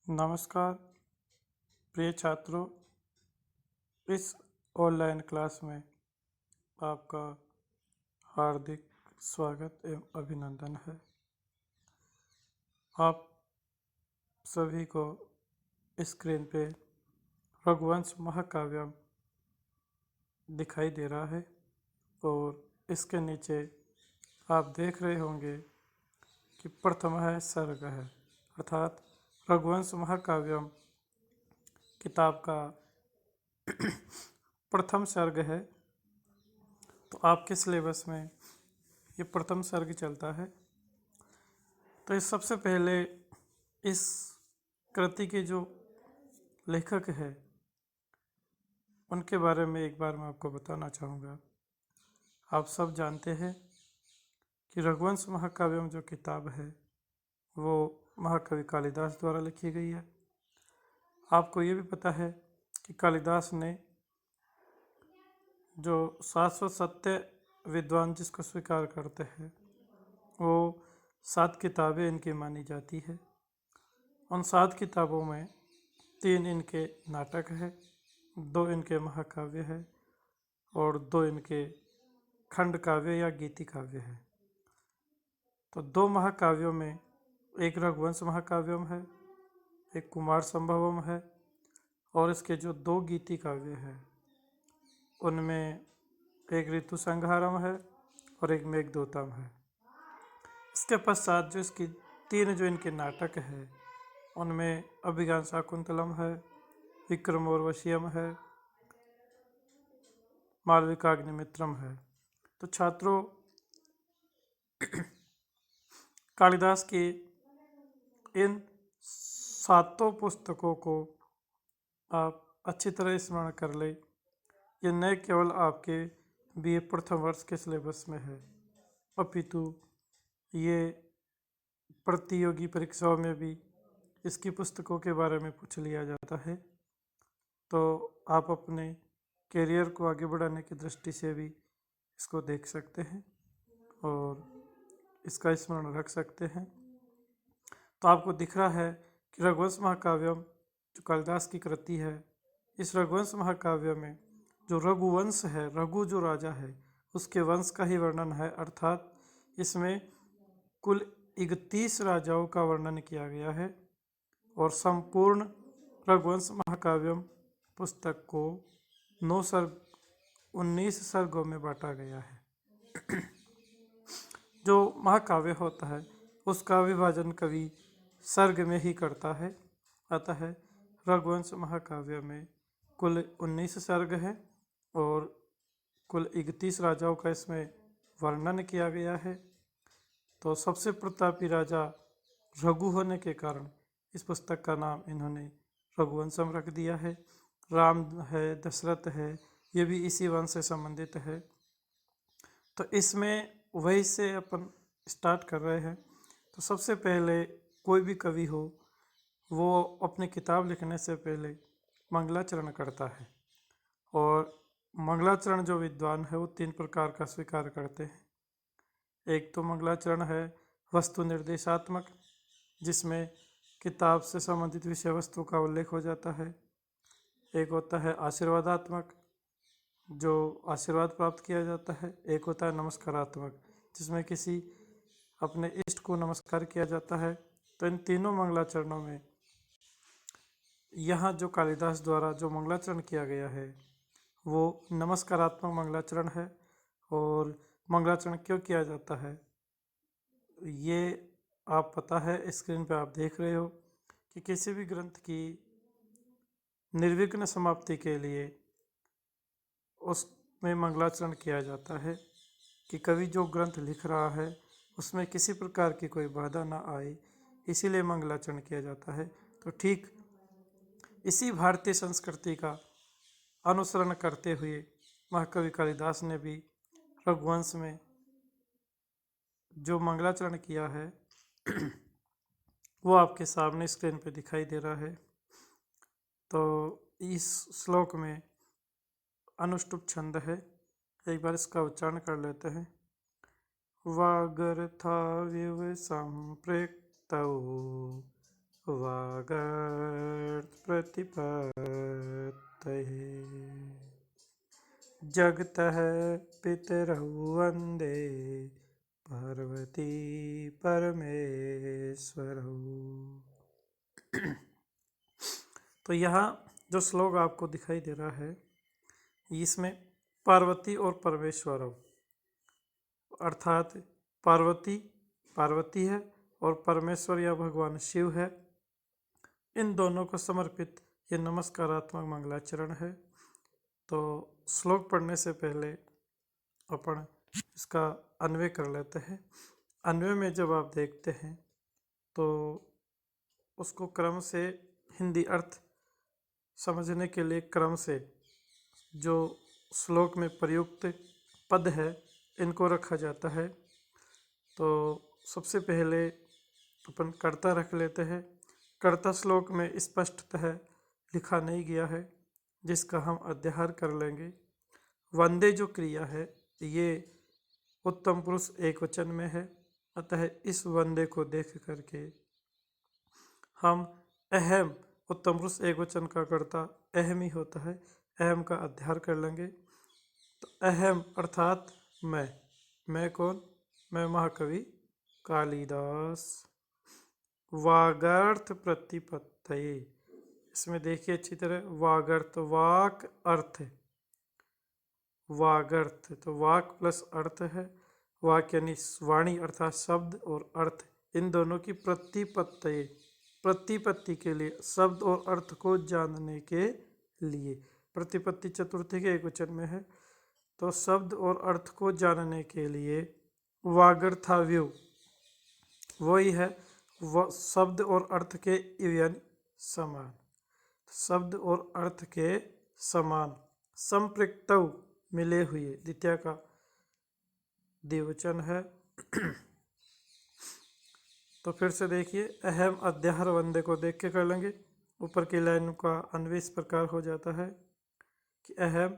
नमस्कार प्रिय छात्रों, इस ऑनलाइन क्लास में आपका हार्दिक स्वागत एवं अभिनंदन है। आप सभी को स्क्रीन पे रघुवंश महाकाव्य दिखाई दे रहा है और इसके नीचे आप देख रहे होंगे कि प्रथम है सर्ग है, अर्थात रघुवंश महाकाव्यम किताब का प्रथम सर्ग है। तो आपके सिलेबस में ये प्रथम सर्ग चलता है। तो इस सबसे पहले इस कृति के जो लेखक है उनके बारे में एक बार मैं आपको बताना चाहूँगा। आप सब जानते हैं कि रघुवंश महाकाव्यम जो किताब है वो महाकवि कालिदास द्वारा लिखी गई है। आपको ये भी पता है कि कालिदास ने जो शाश्वत सत्य विद्वान जिसको स्वीकार करते हैं वो 7 किताबें इनकी मानी जाती है। उन 7 किताबों में 3 इनके नाटक है, 2 इनके महाकाव्य है और 2 इनके खंड काव्य या गीति काव्य है। तो 2 महाकाव्यों में एक रघुवंश महाकाव्यम है, एक कुमार संभवम है और इसके जो 2 गीति काव्य है उनमें एक ऋतु संहारम है और एक मेघदूतम है। इसके पश्चात जो इसकी 3 जो इनके नाटक है उनमें अभिज्ञान शाकुंतलम है, विक्रमोर्वशीयम है, मालविकाग्निमित्रम है। तो छात्रों, कालिदास की इन 7 पुस्तकों को आप अच्छी तरह स्मरण कर ले। ये न केवल आपके बीए प्रथम वर्ष के सिलेबस में है अपितु ये प्रतियोगी परीक्षाओं में भी इसकी पुस्तकों के बारे में पूछ लिया जाता है। तो आप अपने करियर को आगे बढ़ाने की दृष्टि से भी इसको देख सकते हैं और इसका स्मरण रख सकते हैं। तो आपको दिख रहा है कि रघुवंश महाकाव्यम जो कालिदास की कृति है, इस रघुवंश महाकाव्य में जो रघुवंश है, रघु जो राजा है उसके वंश का ही वर्णन है, अर्थात इसमें कुल 31 राजाओं का वर्णन किया गया है और संपूर्ण रघुवंश महाकाव्यम पुस्तक को 9 सर्ग 19 सर्गों में बांटा गया है। जो महाकाव्य होता है उसका विभाजन कवि सर्ग में ही करता है। अतः रघुवंश महाकाव्य में कुल 19 सर्ग है और कुल 31 राजाओं का इसमें वर्णन किया गया है। तो सबसे प्रतापी राजा रघु होने के कारण इस पुस्तक का नाम इन्होंने रघुवंशम रख दिया है। राम है, दशरथ है, ये भी इसी वंश से संबंधित है। तो इसमें वही से अपन स्टार्ट कर रहे हैं। तो सबसे पहले कोई भी कवि हो वो अपनी किताब लिखने से पहले मंगलाचरण करता है और मंगलाचरण जो विद्वान है वो 3 प्रकार का स्वीकार करते हैं। एक तो मंगलाचरण है वस्तु निर्देशात्मक, जिसमें किताब से संबंधित विषय वस्तु का उल्लेख हो जाता है। एक होता है आशीर्वादात्मक, जो आशीर्वाद प्राप्त किया जाता है। एक होता है नमस्कारात्मक, जिसमें किसी अपने इष्ट को नमस्कार किया जाता है। तो इन तीनों मंगलाचरणों में यहाँ जो कालिदास द्वारा जो मंगलाचरण किया गया है वो नमस्कारात्मक मंगलाचरण है। और मंगलाचरण क्यों किया जाता है ये आप पता है, स्क्रीन पे आप देख रहे हो कि किसी भी ग्रंथ की निर्विघ्न समाप्ति के लिए उसमें मंगलाचरण किया जाता है कि कवि जो ग्रंथ लिख रहा है उसमें किसी प्रकार की कोई बाधा ना आए, इसीलिए मंगलाचरण किया जाता है। तो ठीक इसी भारतीय संस्कृति का अनुसरण करते हुए महाकवि कालिदास ने भी रघुवंश में जो मंगलाचरण किया है वो आपके सामने स्क्रीन पे दिखाई दे रहा है। तो इस श्लोक में अनुष्टुप छंद है, एक बार इसका उच्चारण कर लेते हैं। वागर्थाव्यव संप्रक्तौ वागर्त प्रतिपत्तये जगतः पितरौ वन्दे पार्वती परमेश्वरौ। तो यहाँ जो श्लोक आपको दिखाई दे रहा है इसमें पार्वती और परमेश्वर अर्थात पार्वती है और परमेश्वर या भगवान शिव है, इन दोनों को समर्पित ये नमस्कारात्मक मंगलाचरण है। तो श्लोक पढ़ने से पहले अपन इसका अन्वय कर लेते हैं। अन्वय में जब आप देखते हैं तो उसको क्रम से हिंदी अर्थ समझने के लिए क्रम से जो श्लोक में प्रयुक्त पद है इनको रखा जाता है। तो सबसे पहले अपन कर्ता रख लेते हैं। कर्ता श्लोक में स्पष्टतः लिखा नहीं गया है, जिसका हम अध्याहार कर लेंगे। वंदे जो क्रिया है ये उत्तम पुरुष एकवचन में है, अतः इस वंदे को देख करके हम अहम, उत्तम पुरुष एकवचन का कर्ता अहम ही होता है, अहम का अध्याहार कर लेंगे। तो अहम अर्थात मैं कौन? मैं महाकवि कालिदास। वागर्थ प्रतिपत्तये, इसमें देखिए अच्छी तरह, वागर्थ वाक अर्थ, वागर्थ तो वाक प्लस अर्थ है। वाक यानी वाणी अर्थात शब्द और अर्थ, इन दोनों की प्रतिपत्ति, प्रतिपत्ति के लिए, शब्द और अर्थ को जानने के लिए। प्रतिपत्ति चतुर्थी के एकवचन में है, तो शब्द और अर्थ को जानने के लिए वागर्थाव्यू वही है, वह शब्द और अर्थ के इवन समान, शब्द और अर्थ के समान, संपृक्तौ मिले हुए, द्वितीय का द्विवचन है। तो फिर से देखिए, अहम अध्याहार वंदे को देख के कर लेंगे। ऊपर की लाइन का अन्वय इस प्रकार हो जाता है कि अहम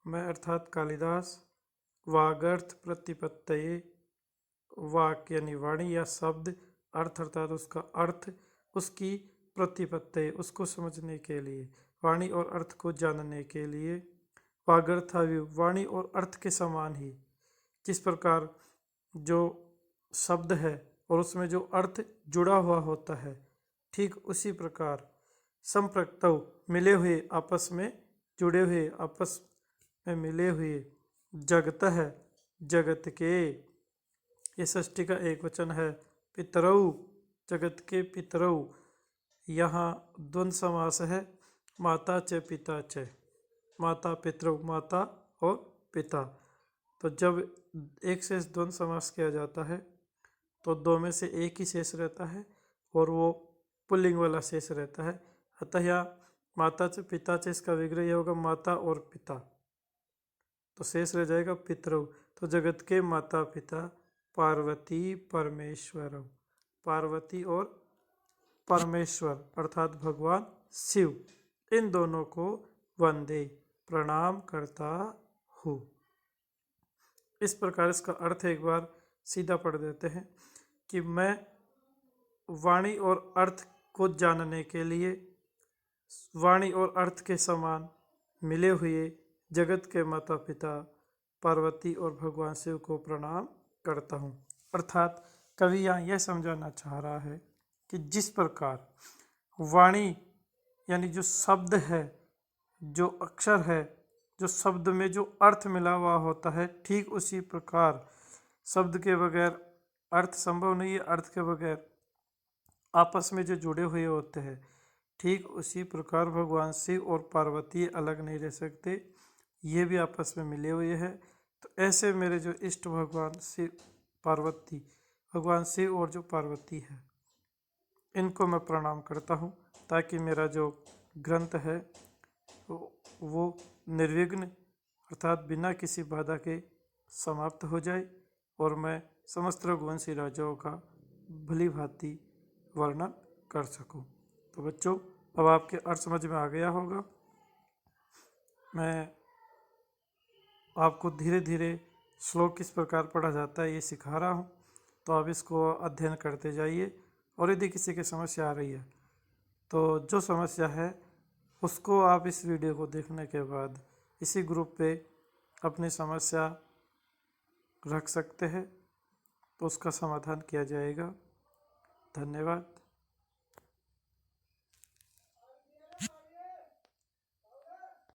मैं अर्थात कालिदास, वागर्थ प्रतिपत्तये, वाक्य यानी वाणी या शब्द, अर्थ अर्थात उसका अर्थ, उसकी प्रतिपत्ति उसको समझने के लिए, वाणी और अर्थ को जानने के लिए। वागर्थाव्यू वाणी और अर्थ के समान ही, जिस प्रकार जो शब्द है और उसमें जो अर्थ जुड़ा हुआ होता है, ठीक उसी प्रकार संप्रक्तौ मिले हुए, आपस में जुड़े हुए, आपस में मिले हुए, जगत है जगत के, ये षष्ठी का एक वचन है। पितरौ जगत के पितरौ, यहाँ द्वंद्व समास है, माता च पिता च, माता पितरौ, माता और पिता। तो जब एक शेष द्वंद्व समास किया जाता है तो दो में से एक ही शेष रहता है और वो पुल्लिंग वाला शेष रहता है। अतः यहाँ माता च पिता च, इसका विग्रह होगा माता और पिता, तो शेष रह जाएगा पितरौ। तो जगत के माता पिता पार्वती परमेश्वर, पार्वती और परमेश्वर अर्थात भगवान शिव, इन दोनों को वंदे प्रणाम करता हूँ। इस प्रकार इसका अर्थ एक बार सीधा पढ़ देते हैं कि मैं वाणी और अर्थ को जानने के लिए, वाणी और अर्थ के समान मिले हुए जगत के माता पिता पार्वती और भगवान शिव को प्रणाम करता हूँ। अर्थात कवि यहाँ यह समझाना चाह रहा है कि जिस प्रकार वाणी यानी जो शब्द है, जो अक्षर है, जो शब्द में जो अर्थ मिला हुआ होता है, ठीक उसी प्रकार शब्द के बगैर अर्थ संभव नहीं है, अर्थ के बगैर आपस में जो जुड़े हुए होते हैं, ठीक उसी प्रकार भगवान शिव और पार्वती अलग नहीं रह सकते, ये भी आपस में मिले हुए हैं। तो ऐसे मेरे जो इष्ट भगवान शिव पार्वती, भगवान शिव और जो पार्वती है, इनको मैं प्रणाम करता हूँ, ताकि मेरा जो ग्रंथ है वो निर्विघ्न अर्थात बिना किसी बाधा के समाप्त हो जाए और मैं समस्त रघुवंशी राजाओं का भली भांति वर्णन कर सकूं। तो बच्चों, अब आपके अर्थ समझ में आ गया होगा। मैं आपको धीरे धीरे श्लोक किस प्रकार पढ़ा जाता है ये सिखा रहा हूँ, तो आप इसको अध्ययन करते जाइए और यदि किसी की समस्या आ रही है तो जो समस्या है उसको आप इस वीडियो को देखने के बाद इसी ग्रुप पे अपनी समस्या रख सकते हैं, तो उसका समाधान किया जाएगा। धन्यवाद।